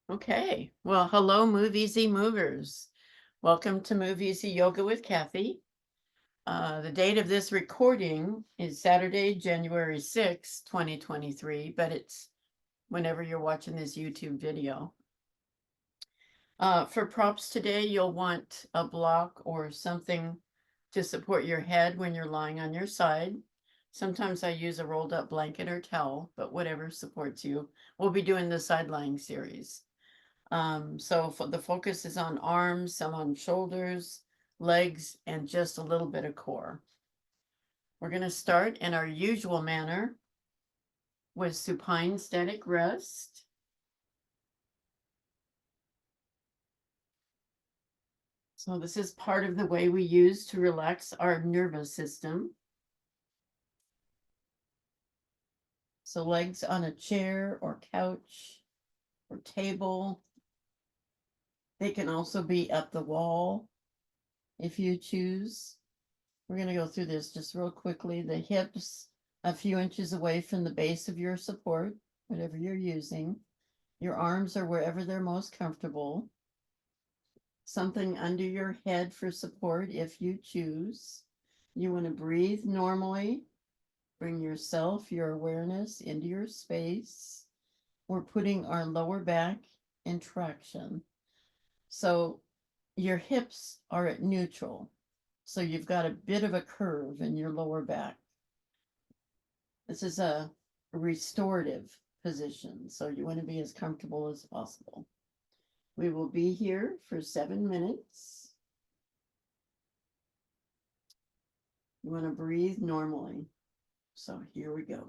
Okay, well, hello, Move Easy Movers. Welcome to Move Easy Yoga with Kathy. The date of this recording is Saturday, January 6, 2023, but it's whenever you're watching this YouTube video. For props today, you'll want a block or something to support your head when you're lying on your side. Sometimes I use a rolled up blanket or towel, but whatever supports you. We'll be doing the side lying series. So the focus is on arms, some on shoulders, legs, and just a little bit of core. We're going to start in our usual manner with supine static rest. So this is part of the way we use to relax our nervous system. So legs on a chair or couch or table. They can also be up the wall if you choose. We're going to go through this just real quickly. The hips a few inches away from the base of your support, whatever you're using. Your arms are wherever they're most comfortable. Something under your head for support if you choose. You want to breathe normally. Bring yourself, your awareness into your space. We're putting our lower back in traction. So your hips are at neutral. So you've got a bit of a curve in your lower back. This is a restorative position, so you want to be as comfortable as possible. We will be here for 7 minutes. You want to breathe normally. So here we go.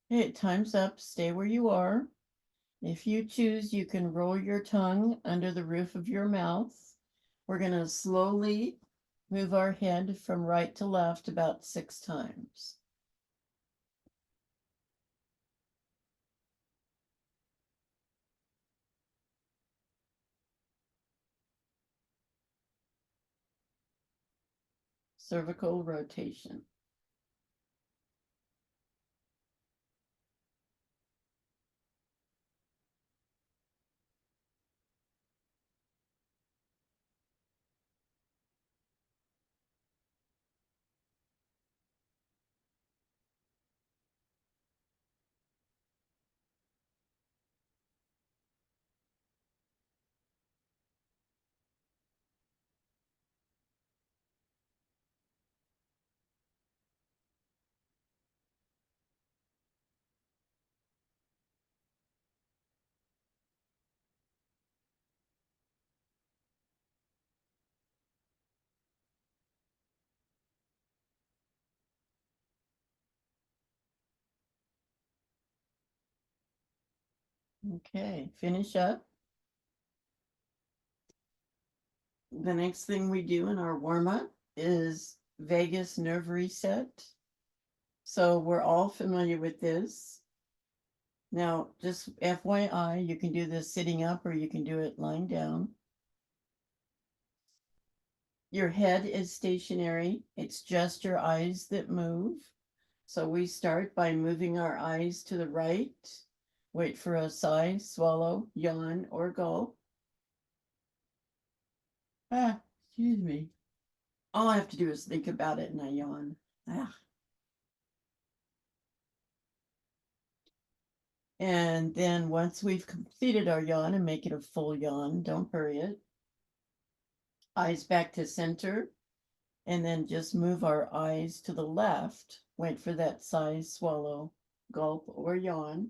Okay, time's up. Stay where you are. If you choose, you can roll your tongue under the roof of your mouth. We're going to slowly move our head from right to left about 6 times. Cervical rotation. Okay, finish up. The next thing we do in our warm up is vagus nerve reset. So we're all familiar with this. Now, just FYI, you can do this sitting up or you can do it lying down. Your head is stationary. It's just your eyes that move. So we start by moving our eyes to the right. Wait for a sigh, swallow, yawn, or gulp. Excuse me. All I have to do is think about it and I yawn. Ah. And then once we've completed our yawn and make it a full yawn, don't hurry it. Eyes back to center. And then just move our eyes to the left. Wait for that sigh, swallow, gulp, or yawn.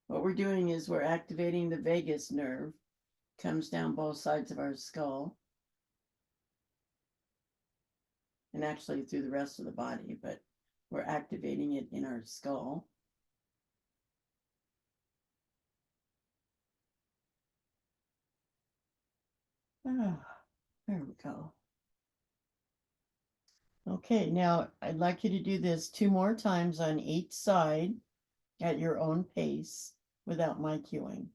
What we're doing is we're activating the vagus nerve. Comes down both sides of our skull. And actually through the rest of the body, but we're activating it in our skull. Ah, there we go. Okay, now I'd like you to do this 2 more times on each side at your own pace without my cueing.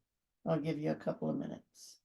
I'll give you a couple of minutes.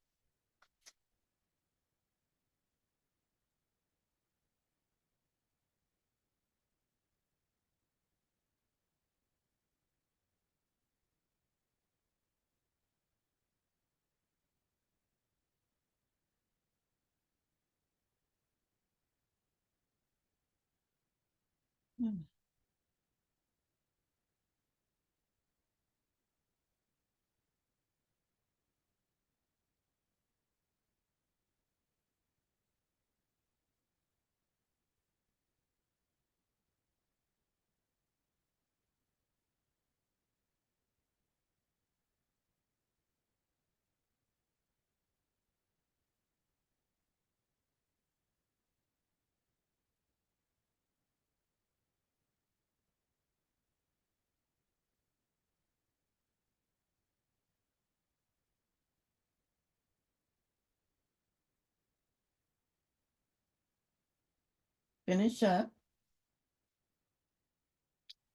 Finish up.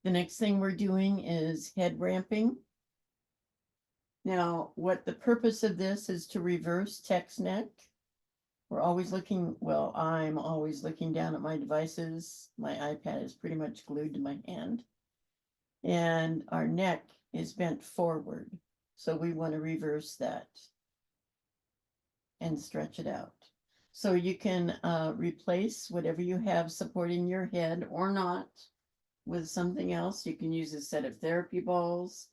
The next thing we're doing is head ramping. Now, what the purpose of this is to reverse text neck. We're always looking, well, I'm always looking down at my devices. My iPad is pretty much glued to my hand. And our neck is bent forward. So we want to reverse that and stretch it out. So you can replace whatever you have supporting your head or not with something else. You can use a set of therapy balls.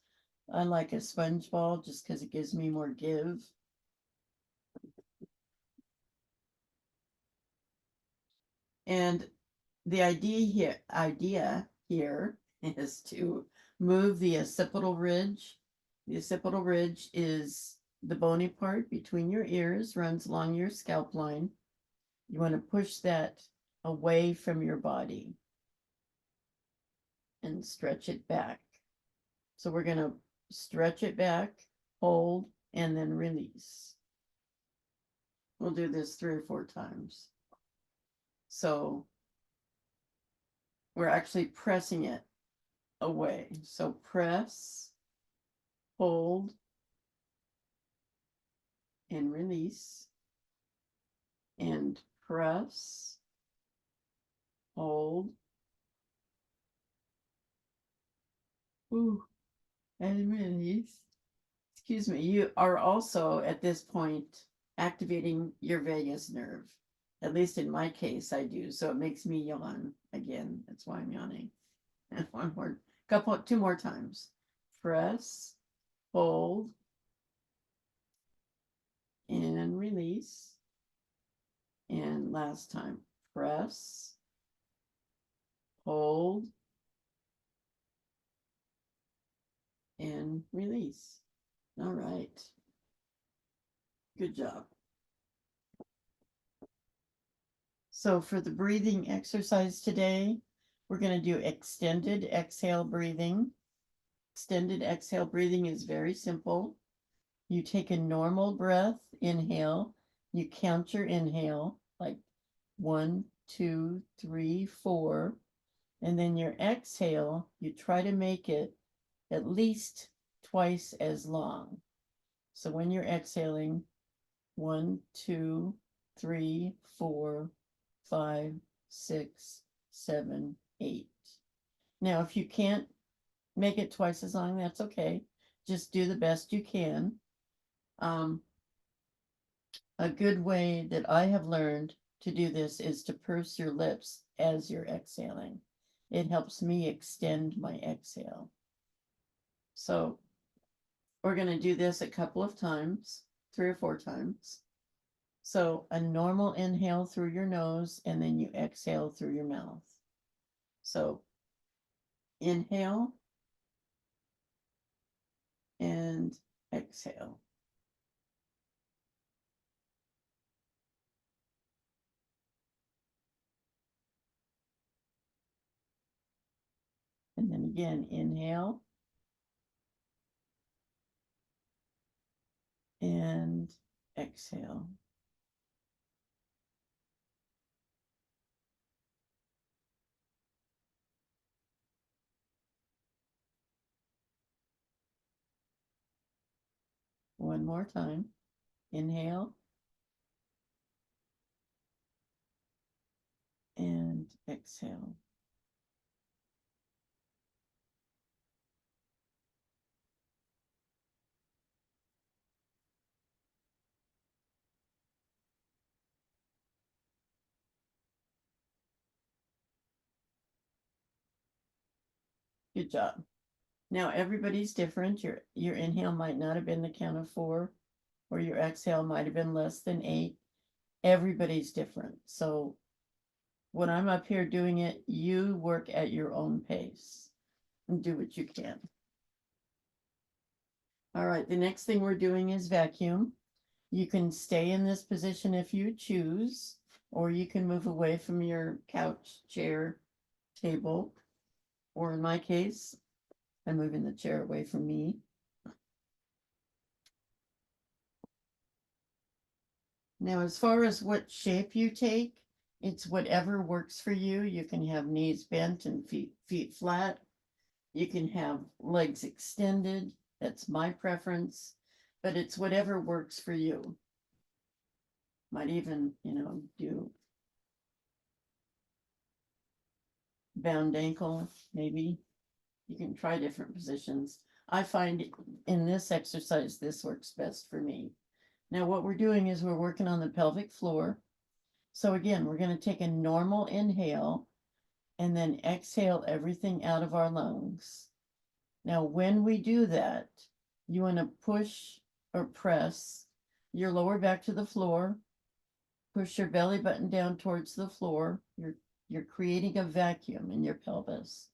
I like a sponge ball just because it gives me more give. And the idea here is to move the occipital ridge. The occipital ridge is the bony part between your ears, runs along your scalp line. You want to push that away from your body. and stretch it back. So we're going to stretch it back, hold, and then release. We'll do this 3 or 4 times. So we're actually pressing it away. So press, hold, and release. And press, hold, and release. Excuse me, you are also at this point activating your vagus nerve. At least in my case, I do. So it makes me yawn again. That's why I'm yawning. And one more, two more times. Press, hold, and release. And last time, press, hold, and release. All right. Good job. So for the breathing exercise today, we're going to do extended exhale breathing. Extended exhale breathing is very simple. You take a normal breath, inhale, you count your inhale, like 1, 2, 3, 4, and then your exhale, you try to make it at least twice as long. So when you're exhaling, 1, 2, 3, 4, 5, 6, 7, 8. Now, if you can't make it twice as long, that's okay. Just do the best you can. A good way that I have learned to do this is to purse your lips as you're exhaling. It helps me extend my exhale. So we're going to do this a couple of times, 3 or 4 times. So a normal inhale through your nose, and then you exhale through your mouth. So inhale and exhale. And then again, inhale and exhale. One more time. Inhale and exhale. Good job. Now everybody's different. Your inhale might not have been the count of 4, or your exhale might have been less than 8. Everybody's different. So when I'm up here doing it, you work at your own pace and do what you can. All right, the next thing we're doing is vacuum. You can stay in this position if you choose, or you can move away from your couch, chair, table, or in my case, I'm moving the chair away from me. Now, as far as what shape you take, it's whatever works for you. You can have knees bent and feet flat. You can have legs extended. That's my preference, but it's whatever works for you. Might even, do bound ankle, maybe. You can try different positions. I find in this exercise, this works best for me. Now, what we're doing is we're working on the pelvic floor. So again, we're going to take a normal inhale and then exhale everything out of our lungs. Now, when we do that, you want to push or press your lower back to the floor, push your belly button down towards the floor. You're creating a vacuum in your pelvis.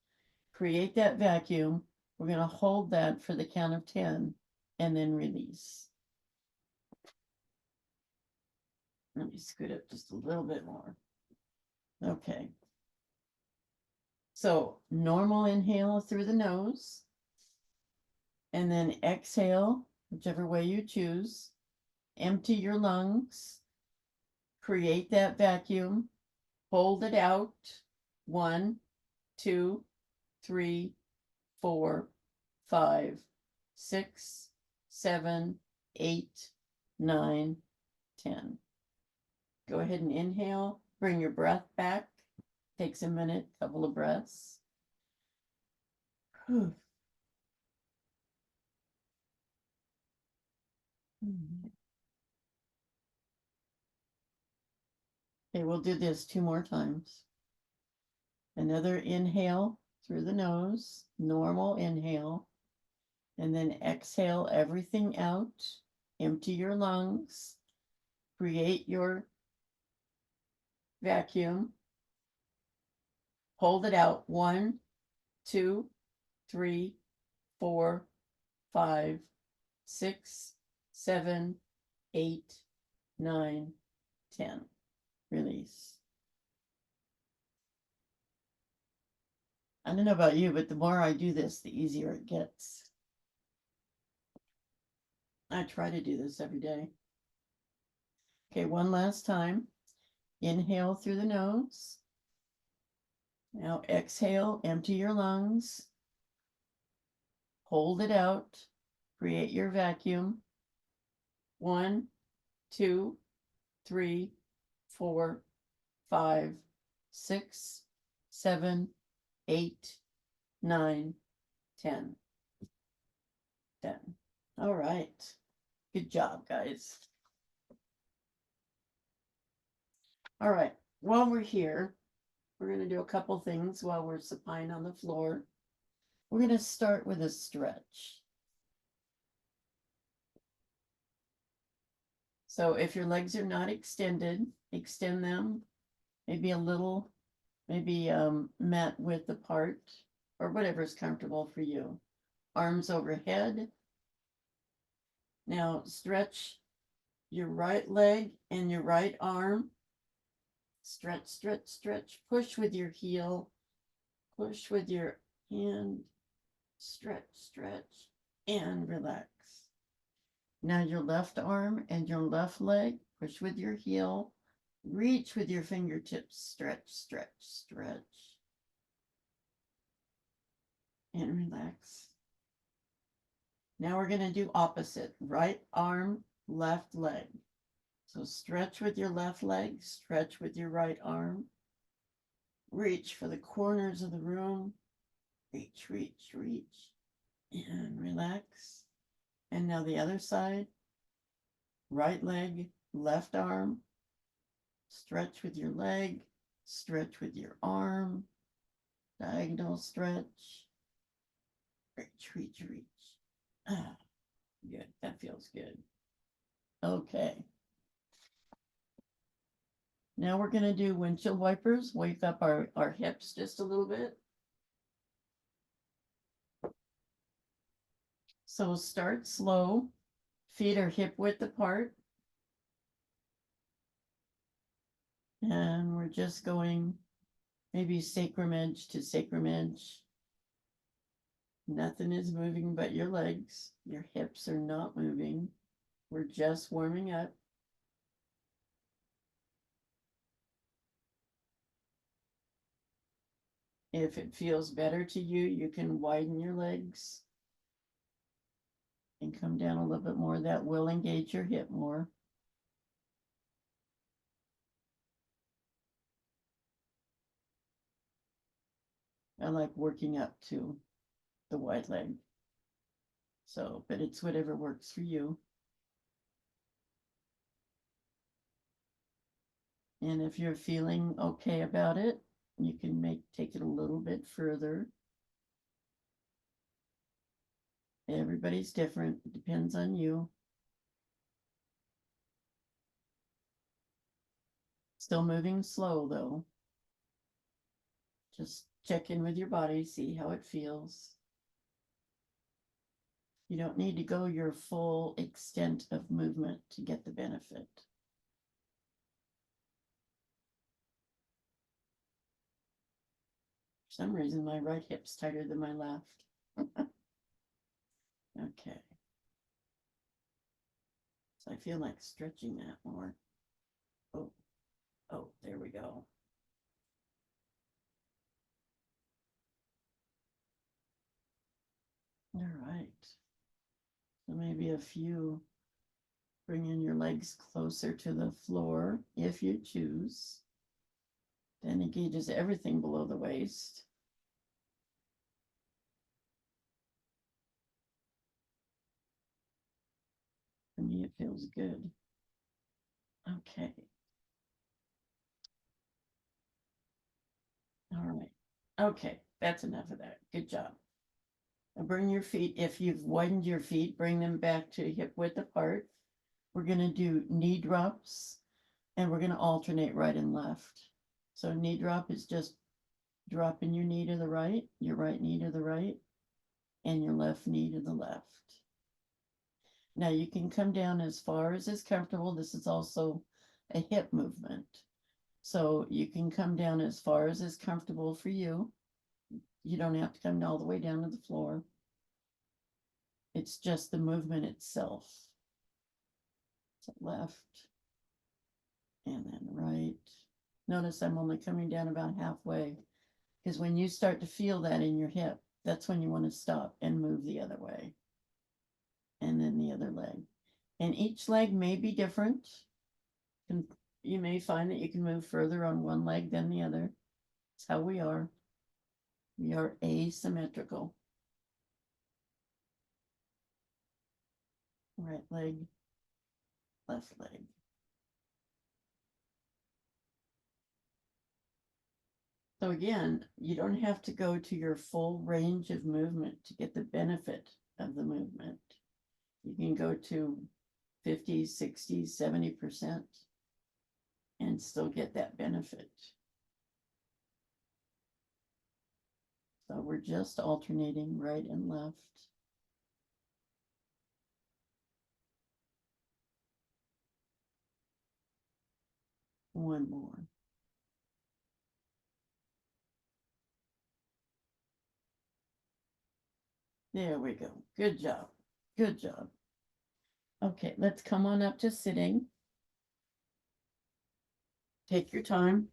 Create that vacuum. We're going to hold that for the count of 10 and then release. Let me scoot up just a little bit more. Okay. So normal inhale through the nose, and then exhale, whichever way you choose. Empty your lungs, create that vacuum, hold it out. 1, 2, 3, 4, 5, 6, 7, 8, 9, 10. Go ahead and inhale, bring your breath back. Takes a minute, couple of breaths. Whew. Okay, we'll do this 2 more times. Another inhale through the nose, normal inhale, and then exhale everything out. Empty your lungs, create your vacuum, hold it out. 1, 2, 3, 4, 5, 6, 7, 8, 9, 10. Release. I don't know about you, but the more I do this, the easier it gets. I try to do this every day. Okay, one last time. Inhale through the nose. Now exhale, empty your lungs. Hold it out. Create your vacuum. 1, 2, 3, 4, 5, 6, 7, 8, 9, 10. Done. All right. Good job, guys. All right. While we're here, we're going to do a couple things while we're supine on the floor. We're going to start with a stretch. So if your legs are not extended, extend them maybe a little, maybe mat width apart, or whatever is comfortable for you. Arms overhead. Now stretch your right leg and your right arm. Stretch, stretch, stretch. Push with your heel. Push with your hand. Stretch, stretch, and relax. Now your left arm and your left leg. Push with your heel. Reach with your fingertips. Stretch, stretch, stretch. And relax. Now we're going to do opposite. Right arm, left leg. So stretch with your left leg, stretch with your right arm. Reach for the corners of the room. Reach, reach, reach. And relax. And now the other side. Right leg, left arm. Stretch with your leg, stretch with your arm. Diagonal stretch. Reach, reach, reach. Ah, good. That feels good. Okay. Now we're going to do windshield wipers. Wake up our hips just a little bit. So start slow. Feet are hip width apart. And we're just going maybe sacrum edge to sacrum edge. Nothing is moving but your legs. Your hips are not moving. We're just warming up. If it feels better to you, you can widen your legs and come down a little bit more. That will engage your hip more. I like working up to the wide leg. So, but it's whatever works for you. And if you're feeling okay about it, you can take it a little bit further. Everybody's different. It depends on you. Still moving slow though. Just check in with your body, see how it feels. You don't need to go your full extent of movement to get the benefit. some reason, my right hip's tighter than my left. Okay. So I feel like stretching that more. Oh, oh, there we go. All right. So maybe a few, bring in your legs closer to the floor if you choose. Then engages everything below the waist. For me, it feels good. Okay. All right. Okay, that's enough of that. Good job. Now bring your feet, if you've widened your feet, bring them back to hip width apart. We're going to do knee drops, and we're going to alternate right and left. So knee drop is just dropping your knee to the right, your right knee to the right, and your left knee to the left. Now you can come down as far as is comfortable. This is also a hip movement. So you can come down as far as is comfortable for you. You don't have to come all the way down to the floor. It's just the movement itself. So left and then right. Notice I'm only coming down about halfway, because when you start to feel that in your hip, that's when you want to stop and move the other way. And then the other leg. And each leg may be different. You may find that you can move further on one leg than the other. It's how we are. We are asymmetrical. Right leg, left leg. So again, you don't have to go to your full range of movement to get the benefit of the movement. You can go to 50, 60, 70% and still get that benefit. So we're just alternating right and left. One more. There we go. Good job. Good job. Okay, let's come on up to sitting. Take your time.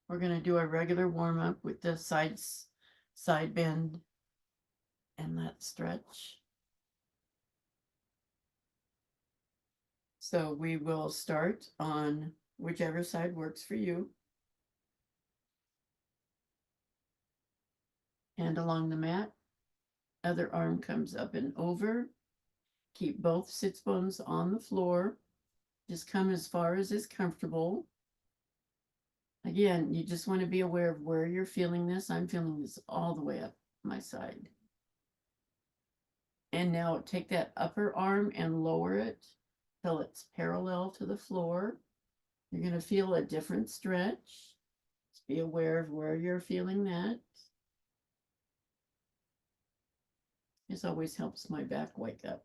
We're going to do a regular warm up with the side bend and that stretch. So we will start on whichever side works for you. Hand along the mat. Other arm comes up and over. Keep both sits bones on the floor. Just come as far as is comfortable. Again, you just want to be aware of where you're feeling this. I'm feeling this all the way up my side. And now take that upper arm and lower it till it's parallel to the floor. You're going to feel a different stretch. Just be aware of where you're feeling that. This always helps my back wake up.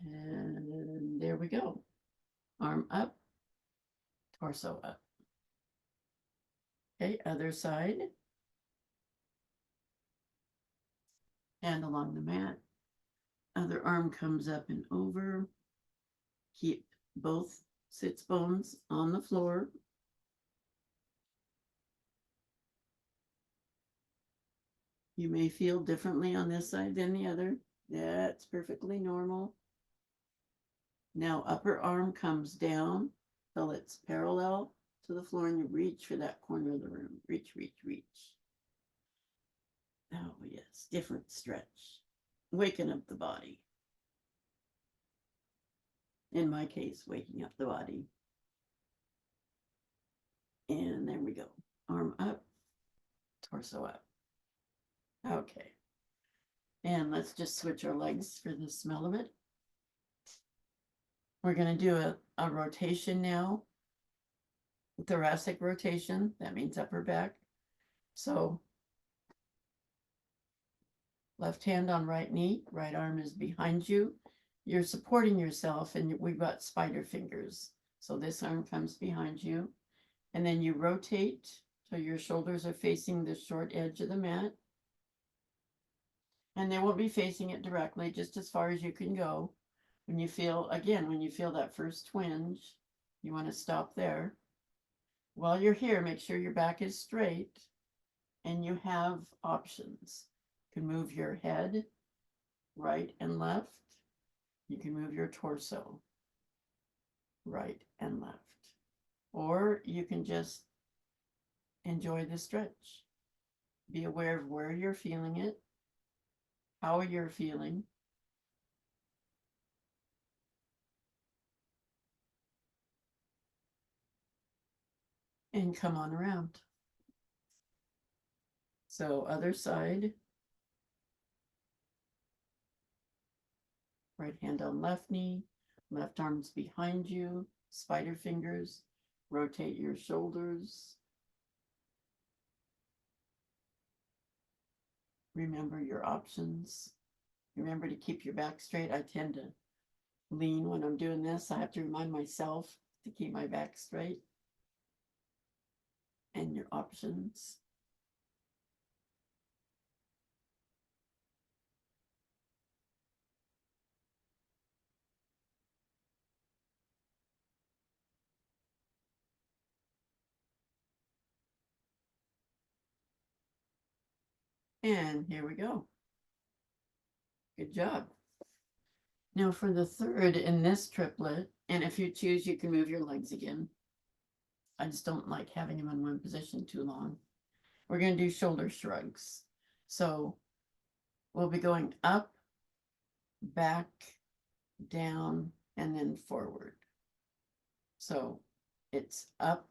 And there we go. Arm up, torso up. Okay, other side. Hand along the mat. Other arm comes up and over. Keep both sits bones on the floor. You may feel differently on this side than the other. That's perfectly normal. Now upper arm comes down till it's parallel to the floor, and you reach for that corner of the room. Reach, reach, reach. Oh, yes, different stretch. Waking up the body. In my case, waking up the body. And there we go. Arm up, torso up. Okay. And let's just switch our legs for the smell of it. We're going to do a rotation now. Thoracic rotation. That means upper back. So left hand on right knee, right arm is behind you. you're supporting yourself, and we've got spider fingers. So this arm comes behind you, and then you rotate so your shoulders are facing the short edge of the mat. And they won't be facing it directly, just as far as you can go. When you feel, again, when you feel that first twinge, you want to stop there. While you're here, make sure your back is straight and you have options. You can move your head right and left. You can move your torso right and left. Or you can just enjoy the stretch. Be aware of where you're feeling it, how you're feeling. And come on around. So other side. Right hand on left knee, left arm's behind you, spider fingers, rotate your shoulders. Remember your options. Remember to keep your back straight. I tend to lean when I'm doing this. I have to remind myself to keep my back straight. And your options. And here we go. Good job. Now for the third in this triplet, and if you choose, you can move your legs again. I just don't like having them in one position too long. We're going to do shoulder shrugs. So we'll be going up, back, down, and then forward. So it's up,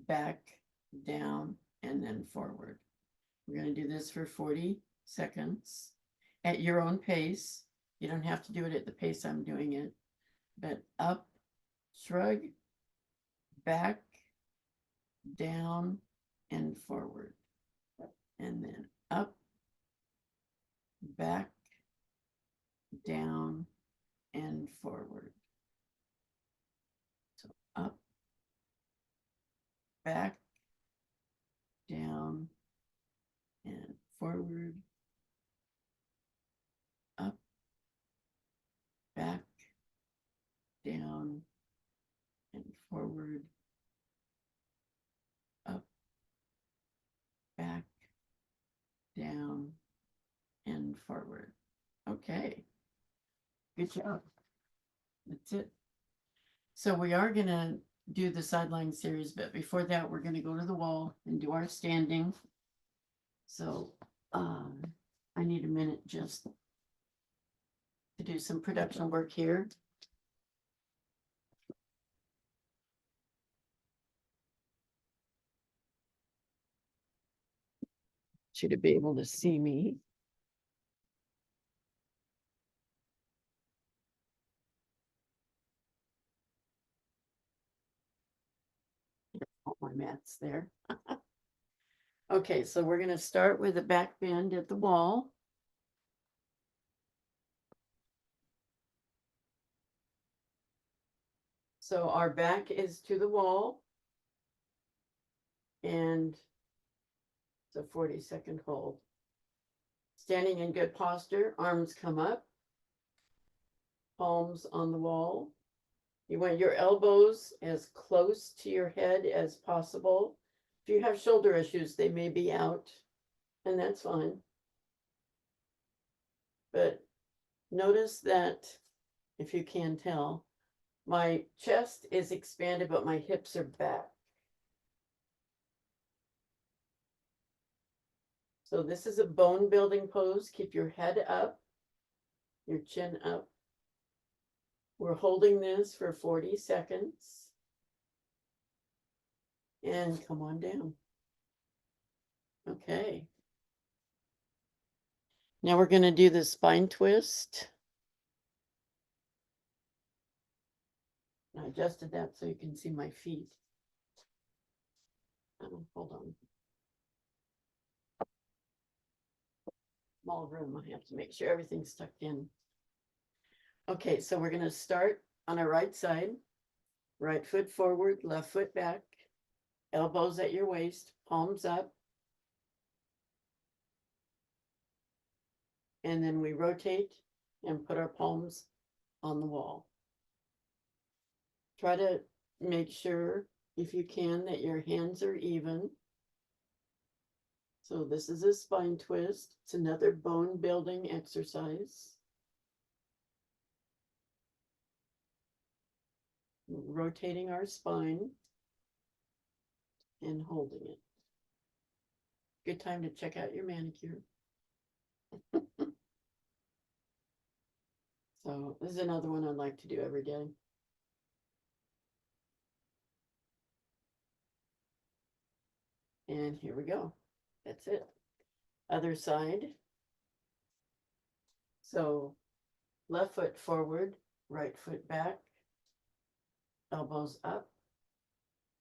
back, down, and then forward. We're going to do this for 40 seconds at your own pace. You don't have to do it at the pace I'm doing it, but up, shrug, back, down, and forward. And then up, back, down, and forward. So up, back, down, and forward, up, back, down, and forward, up, back, down, and forward. Okay, good job. That's it. So we are going to do the sideline series, but before that, we're going to go to the wall and do our standing. So I need a minute just to do some production work here. You to be able to see me. All my mats there. Okay, so we're going to start with a back bend at the wall. So our back is to the wall. And it's a 40-second hold. Standing in good posture, arms come up, palms on the wall. You want your elbows as close to your head as possible. If you have shoulder issues, they may be out, and that's fine. But notice that, if you can tell, my chest is expanded, but my hips are back. So this is a bone building pose. Keep your head up, your chin up. We're holding this for 40 seconds. And come on down. Okay. Now we're going to do the spine twist. I adjusted that so you can see my feet. Hold on. Small room. I have to make sure everything's tucked in. Okay, so we're gonna start on our right side. Right foot forward, left foot back, elbows at your waist, palms up. And then we rotate and put our palms on the wall. Try to make sure, if you can, that your hands are even. So this is a spine twist. It's another bone building exercise. Rotating our spine and holding it. Good time to check out your manicure. So this is another one I like to do every day. And here we go. That's it. Other side. So left foot forward, right foot back, elbows up,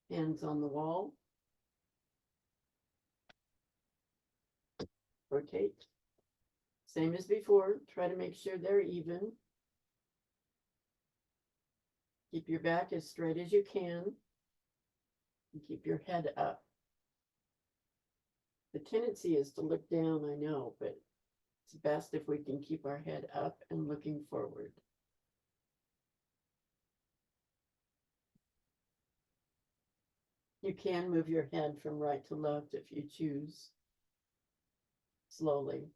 hands on the wall. Rotate. Same as before. Try to make sure they're even. Keep your back as straight as you can. And keep your head up. The tendency is to look down, I know, but it's best if we can keep our head up and looking forward. You can move your head from right to left if you choose. Slowly.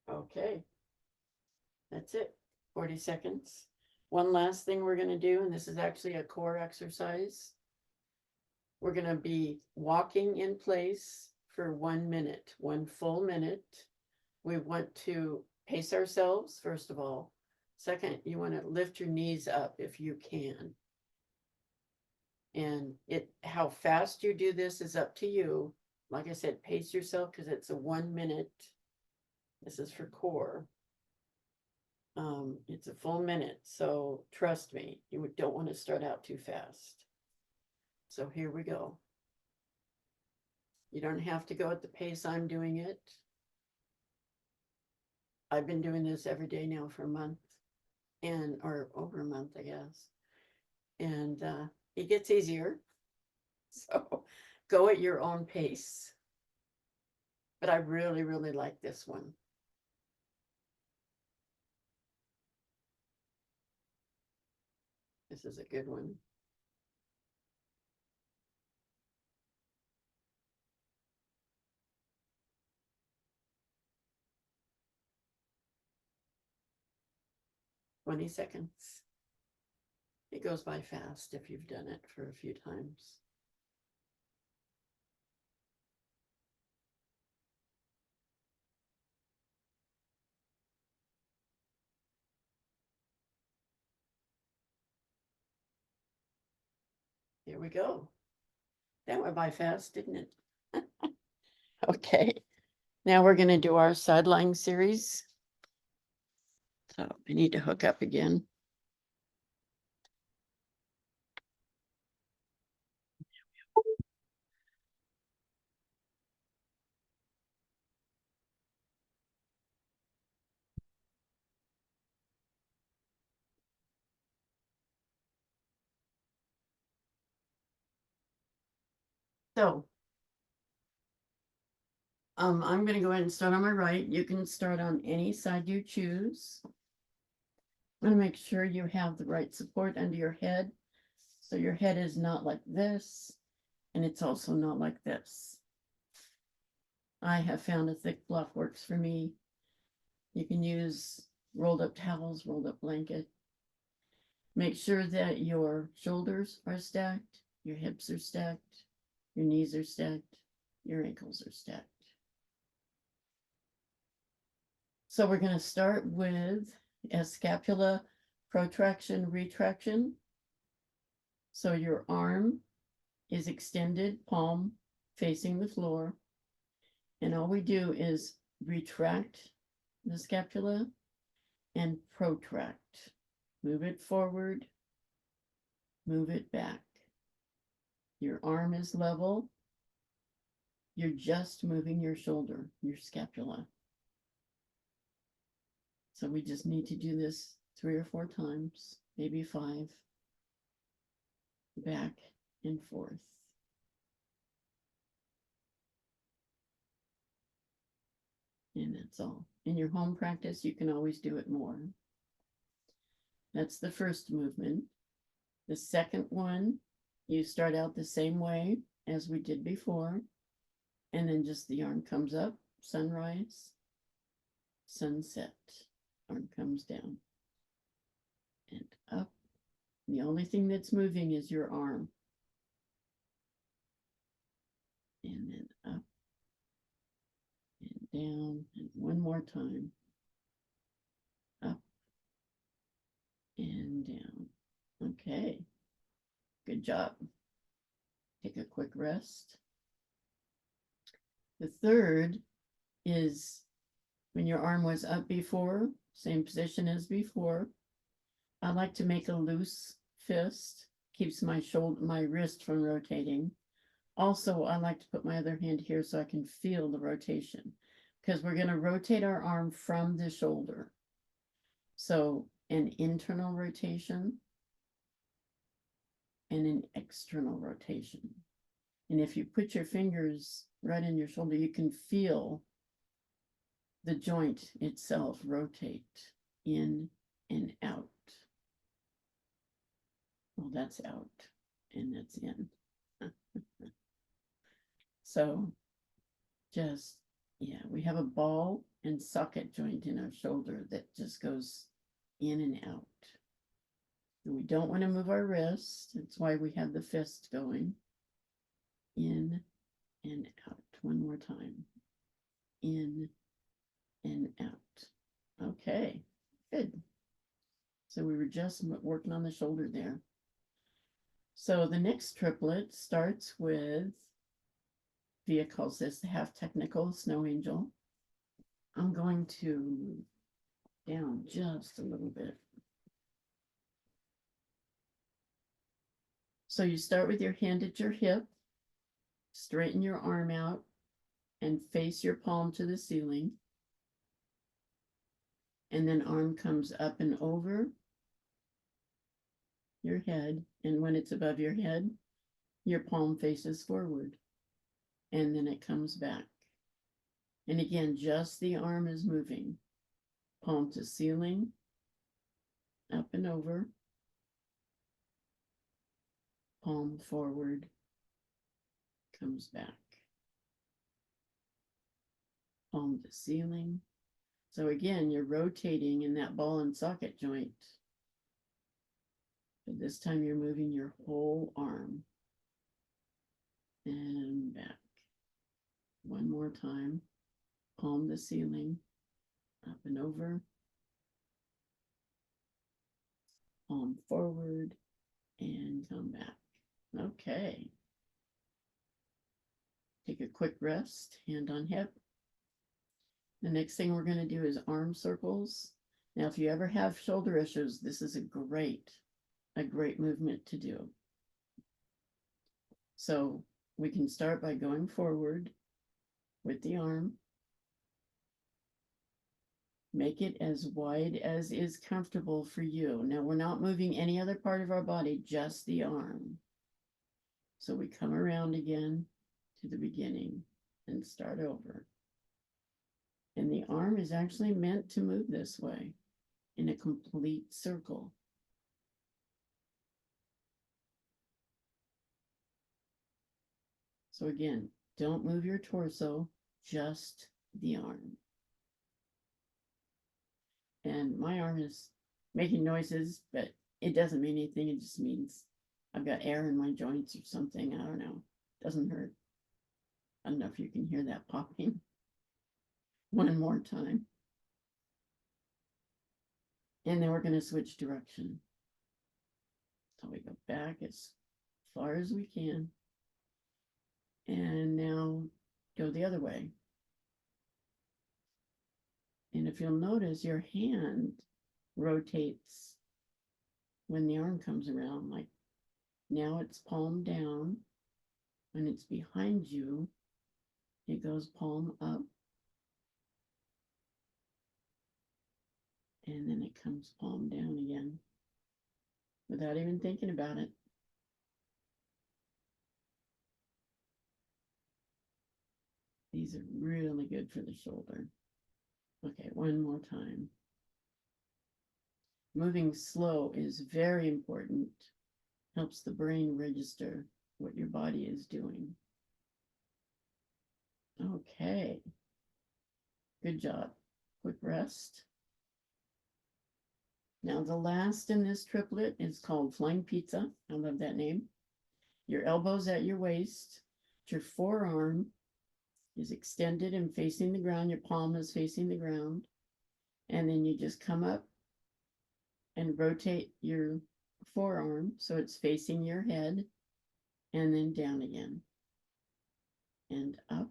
Okay. That's it. 40 seconds. One last thing we're going to do, and this is actually a core exercise. We're going to be walking in place for 1 minute, 1 full minute. We want to pace ourselves, first of all. Second, you want to lift your knees up if you can. And how fast you do this is up to you. Like I said, pace yourself because it's a 1 minute. This is for core. It's a full minute, so trust me, you don't want to start out too fast. So here we go. You don't have to go at the pace I'm doing it. I've been doing this every day now for a month, or over a month, I guess. And it gets easier. So go at your own pace. But I really, really like this one. This is a good one. "20 seconds. It goes by fast if you've done it for a few times. Here we go. That went by fast, didn't it? Okay. Now we're going to do our sideline series. So I need to hook up again. So I'm going to go ahead and start on my right. You can start on any side you choose. I'm going to make sure you have the right support under your head. So your head is not like this, and it's also not like this. I have found a thick fluff works for me. You can use rolled up towels, rolled up blanket. Make sure that your shoulders are stacked, your hips are stacked, your knees are stacked, your ankles are stacked. So we're going to start with a scapula protraction, retraction. So your arm is extended, palm facing the floor. And all we do is retract the scapula and protract. Move it forward, move it back. Your arm is level. You're just moving your shoulder, your scapula. So we just need to do this 3 or 4 times, maybe 5, back and forth. And that's all. In your home practice, you can always do it more. That's the first movement. The second one, you start out the same way as we did before, and then just the arm comes up, sunrise, sunset, arm comes down and up. The only thing that's moving is your arm. And then up and down, and one more time. Up and down. Okay, good job. Take a quick rest. The third is when your arm was up before, same position as before. I like to make a loose fist, keeps my wrist from rotating. Also, I like to put my other hand here so I can feel the rotation, because we're going to rotate our arm from the shoulder. So an internal rotation and an external rotation. And if you put your fingers right in your shoulder, you can feel the joint itself rotate in and out. Well, that's out and that's in. So just, yeah, we have a ball and socket joint in our shoulder that just goes in and out. And we don't want to move our wrist. That's why we have the fist going in and out. One more time. In and out. Okay, good. So we were just working on the shoulder there. So the next triplet starts with, Via calls this the half technical snow angel. I'm going to move down just a little bit. So you start with your hand at your hip, straighten your arm out, and face your palm to the ceiling. And then arm comes up and over your head. And when it's above your head, your palm faces forward. And then it comes back. And again, just the arm is moving. Palm to ceiling, up and over, palm forward, comes back. Palm to ceiling. So again, you're rotating in that ball and socket joint. But this time you're moving your whole arm. And back. One more time. Palm to ceiling, up and over. Palm forward, and come back. Okay. Take a quick rest, hand on hip. The next thing we're going to do is arm circles. Now, if you ever have shoulder issues, this is a great movement to do. So we can start by going forward with the arm. Make it as wide as is comfortable for you. Now, we're not moving any other part of our body, just the arm. So we come around again to the beginning and start over. And the arm is actually meant to move this way in a complete circle. So again, don't move your torso, just the arm. And my arm is making noises, but it doesn't mean anything. It just means I've got air in my joints or something. I don't know. Doesn't hurt. I don't know if you can hear that popping. One more time. And then we're going to switch direction. So we go back as far as we can. And now go the other way. And if you'll notice, your hand rotates when the arm comes around. Like now it's palm down. When it's behind you, It goes palm up. And then it comes palm down again without even thinking about it. These are really good for the shoulder. Okay, one more time. Moving slow is very important. Helps the brain register what your body is doing. Okay. Good job. Quick rest. Now the last in this triplet is called Flying Pizza. I love that name. Your elbows at your waist. Your forearm is extended and facing the ground. Your palm is facing the ground. And then you just come up and rotate your forearm so it's facing your head, and then down again. And up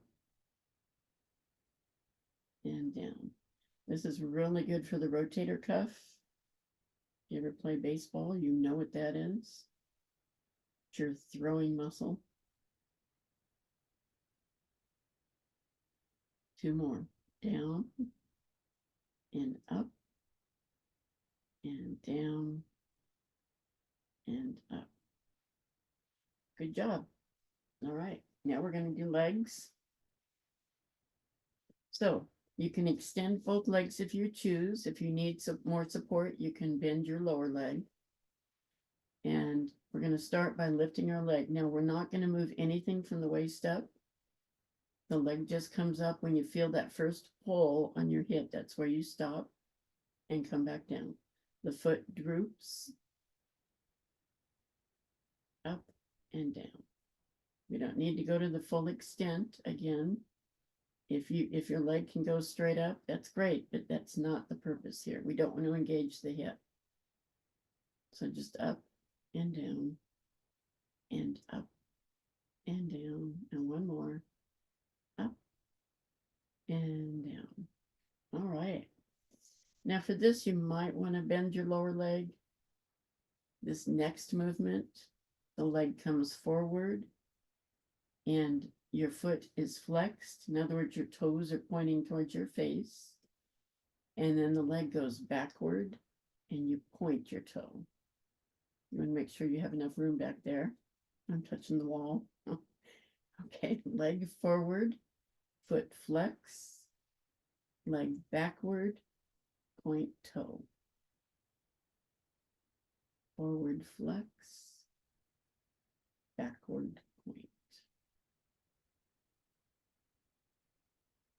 and down. This is really good for the rotator cuff. You ever play baseball? You know what that is. It's your throwing muscle. Two more. Down and up and down and up. Good job. All right. Now we're going to do legs. So you can extend both legs if you choose. If you need some more support, you can bend your lower leg. And we're going to start by lifting our leg. Now we're not going to move anything from the waist up. The leg just comes up when you feel that first pull on your hip. That's where you stop and come back down. The foot droops up and down. We don't need to go to the full extent again. If your leg can go straight up, that's great, but that's not the purpose here. We don't want to engage the hip. So just up and down and up and down, and one more, up and down. All right. Now for this, you might want to bend your lower leg. This next movement, the leg comes forward and your foot is flexed. In other words, your toes are pointing towards your face. And then the leg goes backward and you point your toe. You want to make sure you have enough room back there. I'm touching the wall. Okay, leg forward, foot flex, leg backward, point toe. Forward flex, backward point.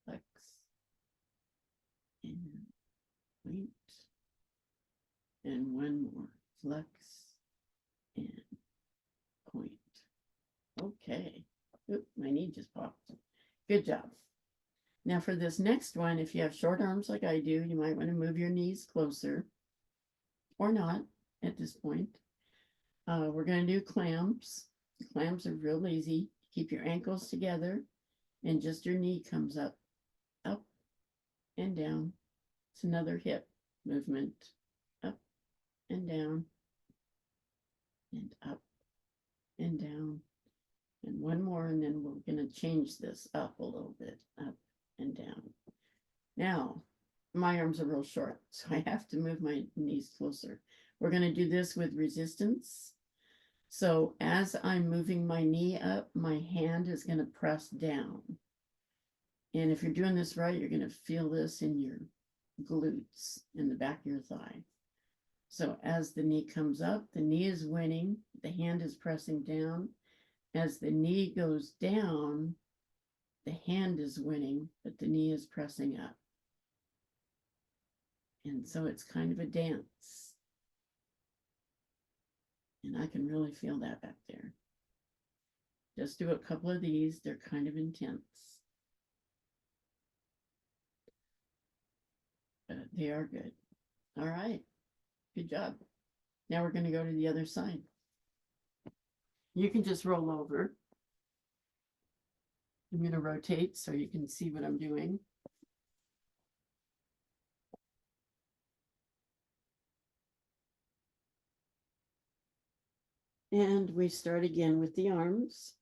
Flex and point. And one more. Flex and point. Okay. Oop, my knee just popped. Good job. Now for this next one, if you have short arms like I do, you might want to move your knees closer or not at this point. We're going to do clams. Clams are real easy. Keep your ankles together and just your knee comes up and down. It's another hip movement. Up and down and up and down. And one more, and then we're going to change this up a little bit, up and down. Now, my arms are real short, so I have to move my knees closer. We're going to do this with resistance. So as I'm moving my knee up, my hand is going to press down. And if you're doing this right, you're going to feel this in your glutes, in the back of your thigh. So as the knee comes up, the knee is winning, the hand is pressing down. As the knee goes down, the hand is winning, but the knee is pressing up. And so it's kind of a dance. And I can really feel that back there. Just do a couple of these. They're kind of intense. But they are good. All right. Good job. Now we're going to go to the other side. You can just roll over. I'm going to rotate so you can see what I'm doing. And we start again with the arms.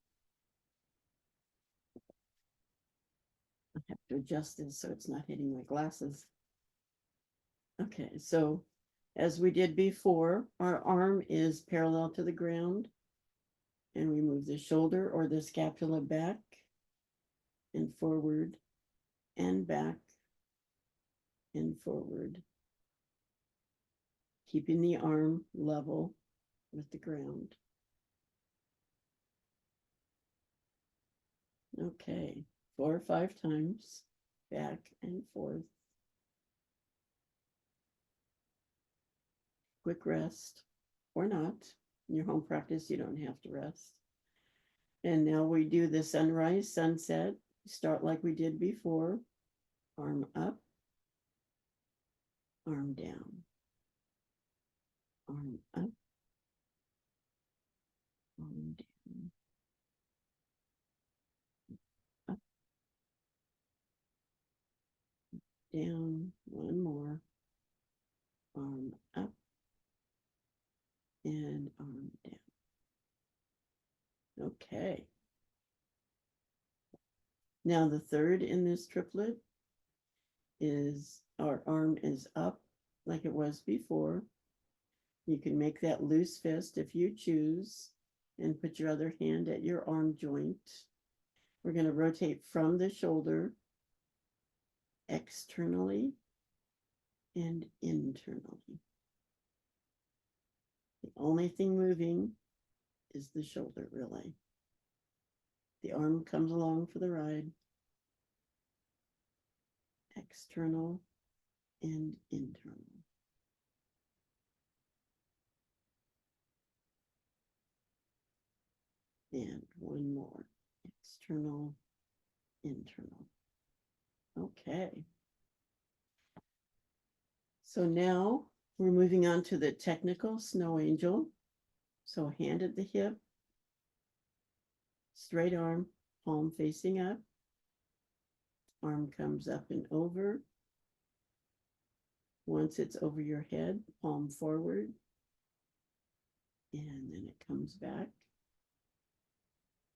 Have to adjust this so it's not hitting my glasses. Okay, so as we did before, our arm is parallel to the ground. And we move the shoulder or the scapula back and forward and back and forward, keeping the arm level with the ground. Okay, 4 or 5 times, back and forth. Quick rest, or not. In your home practice, you don't have to rest. And now we do the sunrise, sunset. Start like we did before. Arm up, arm down. Arm up, arm down. Up, down, one more. Arm up and arm down. Okay. Now the third in this triplet is our arm is up like it was before. You can make that loose fist if you choose and put your other hand at your arm joint. We're going to rotate from the shoulder externally and internally. The only thing moving is the shoulder, really. The arm comes along for the ride. External and internal. And one more. External, internal. Okay. So now we're moving on to the technical snow angel. So hand at the hip, straight arm, palm facing up. Arm comes up and over. Once it's over your head, palm forward. And then it comes back.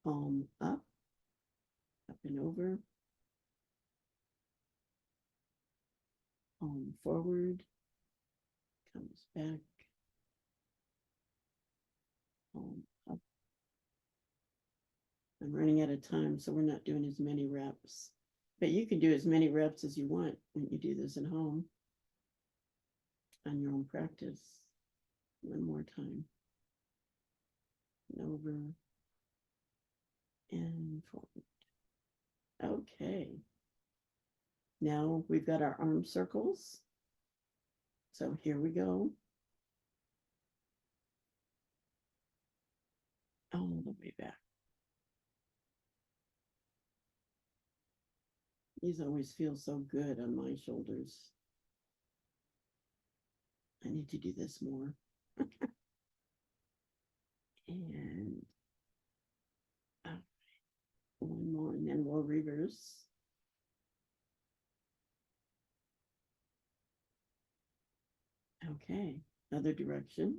Palm up and over. Palm forward, comes back. Palm up. I'm running out of time, so we're not doing as many reps. But you can do as many reps as you want when you do this at home on your own practice. One more time. And over and forward. Okay. Now we've got our arm circles. So here we go. All the way back. These always feel so good on my shoulders. I need to do this more. And one more, and then we'll reverse. Okay, other direction.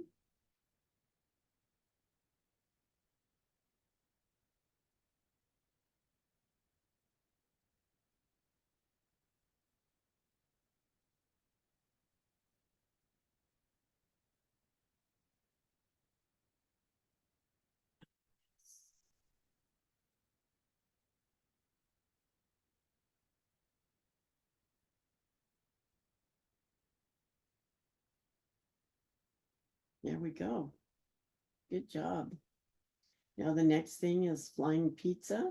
There we go. Good job. Now the next thing is flying pizza.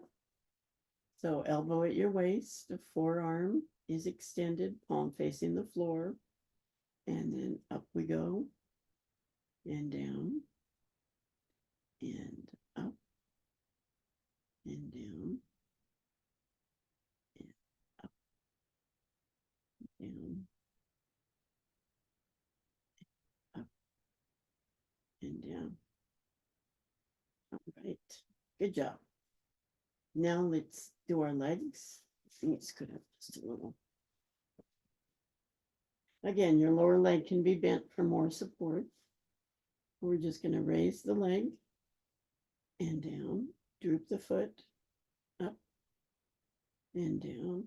So elbow at your waist, the forearm is extended, palm facing the floor, and then up we go, and down, and up, and down, and up, down, up, and down. All right, good job. Now let's do our legs. These could have just a little. Again, your lower leg can be bent for more support. We're just going to raise the leg and down, droop the foot, up and down,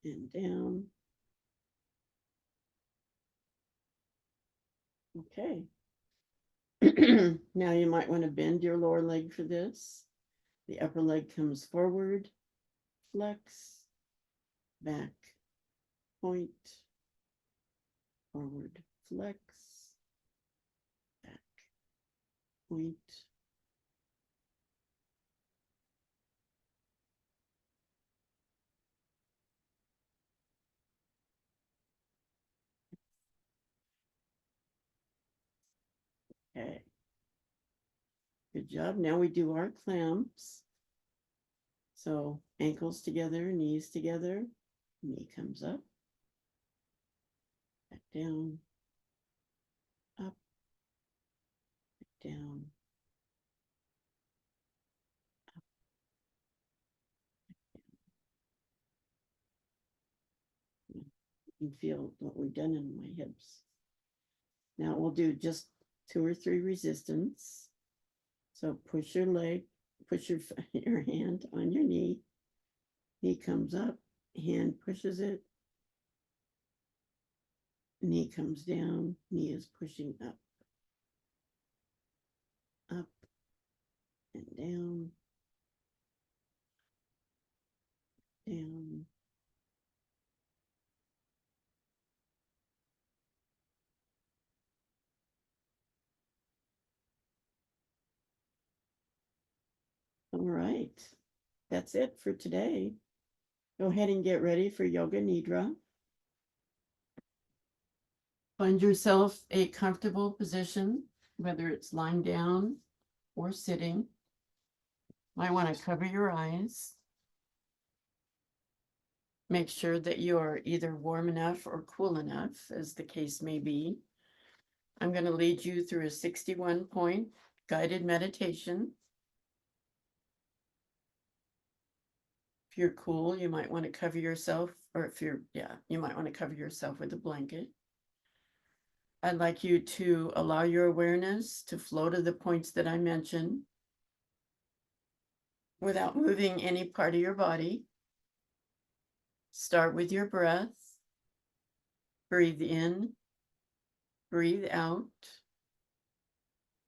and down. Okay. Now you might want to bend your lower leg for this. The upper leg comes forward, flex, back, point, forward, flex, back, point. Okay. Good job. Now we do our clams. So ankles together, knees together, knee comes up, back down, up, down, up. You can feel what we've done in my hips. Now we'll do just 2 or 3 resistance. So push your leg, push your hand on your knee. Knee comes up, hand pushes it. Knee comes down, knee is pushing up, up and down, down. All right, that's it for today. Go ahead and get ready for Yoga Nidra. Find yourself a comfortable position, whether it's lying down or sitting. Might want to cover your eyes. Make sure that you are either warm enough or cool enough, as the case may be. I'm going to lead you through a 61-point guided meditation. If you're cool, you might want to cover yourself, or if you're, you might want to cover yourself with a blanket. I'd like you to allow your awareness to flow to the points that I mentioned without moving any part of your body. Start with your breath. Breathe in, breathe out.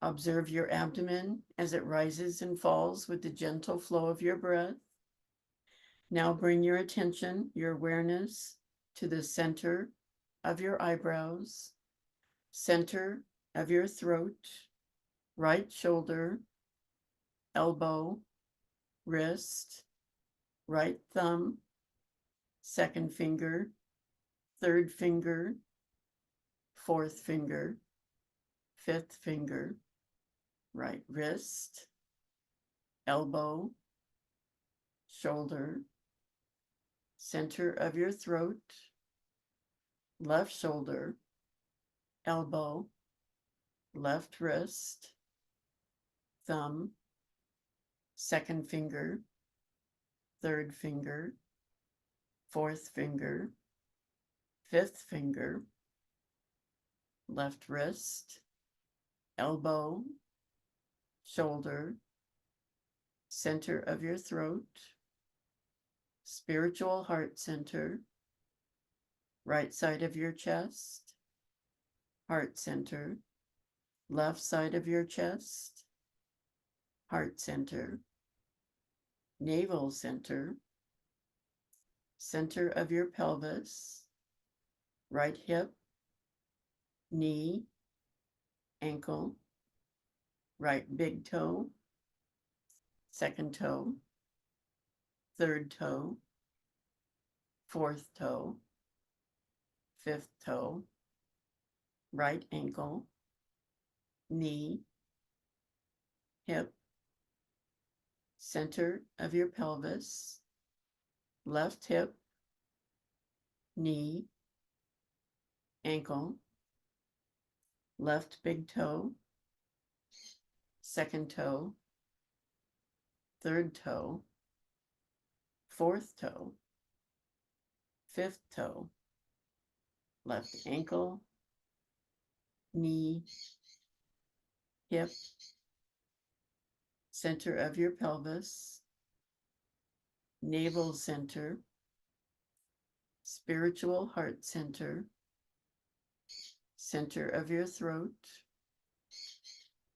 Observe your abdomen as it rises and falls with the gentle flow of your breath. Now bring your attention, your awareness, to the center of your eyebrows, center of your throat, right shoulder, elbow, wrist, right thumb, second finger, third finger, fourth finger, fifth finger, right wrist, elbow, shoulder, center of your throat, left shoulder, elbow, left wrist, thumb, second finger, third finger, fourth finger, fifth finger, left wrist, elbow, shoulder, center of your throat, spiritual heart center, right side of your chest, heart center, left side of your chest, heart center, navel center, center of your pelvis, right hip, knee, ankle, right big toe, second toe, third toe, fourth toe, fifth toe, right ankle, knee, hip, center of your pelvis, left hip, knee, ankle, left big toe, second toe, third toe, fourth toe, fifth toe, left ankle, knee, hip, center of your pelvis, navel center, spiritual heart center, center of your throat,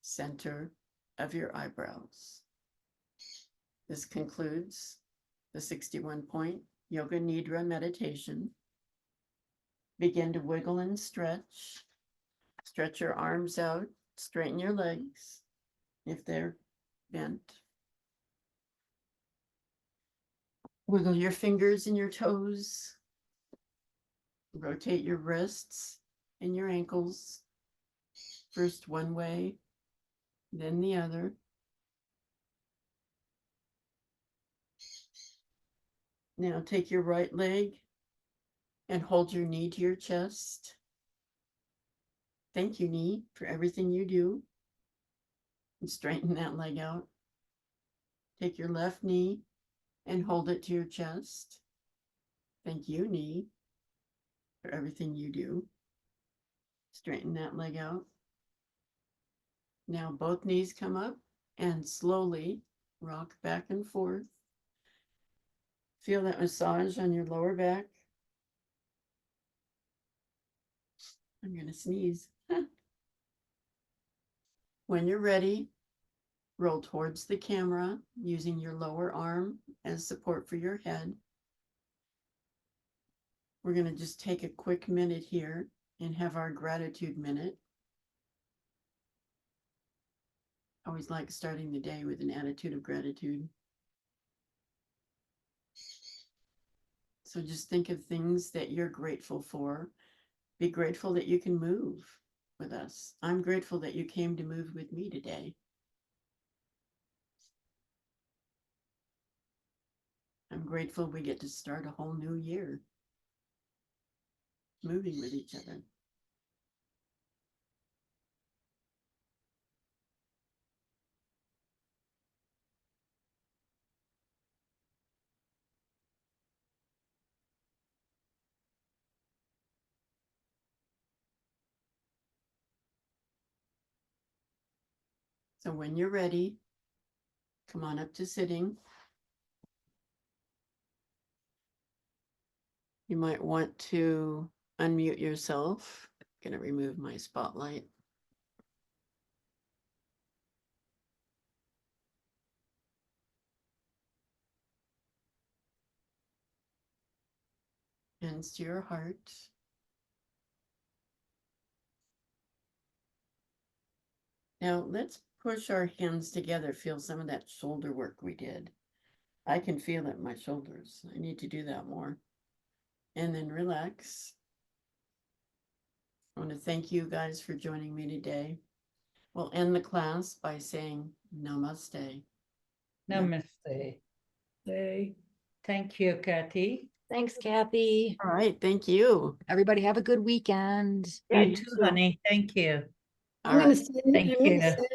center of your eyebrows. This concludes the 61-point Yoga Nidra meditation. Begin to wiggle and stretch. Stretch your arms out, straighten your legs if they're bent. Wiggle your fingers and your toes. Rotate your wrists and your ankles. First one way, then the other. Now take your right leg and hold your knee to your chest. Thank you, knee, for everything you do. And straighten that leg out. Take your left knee and hold it to your chest. Thank you, knee, for everything you do. Straighten that leg out. Now both knees come up and slowly rock back and forth. Feel that massage on your lower back. I'm going to sneeze. When you're ready, roll towards the camera using your lower arm as support for your head. We're going to just take a quick minute here and have our gratitude minute. I always like starting the day with an attitude of gratitude. So just think of things that you're grateful for. Be grateful that you can move with us. I'm grateful that you came to move with me today. I'm grateful we get to start a whole new year moving with each other. So when you're ready, come on up to sitting. You might want to unmute yourself. I'm going to remove my spotlight. Hands to your heart. Now let's push our hands together. Feel some of that shoulder work we did. I can feel it in my shoulders. I need to do that more. And then relax. I want to thank you guys for joining me today. We'll end the class by saying namaste. Namaste. Thank you, Kathy. Thanks, Kathy. All right, thank you. Everybody have a good weekend. You too, honey. Thank you. All right. Thank you.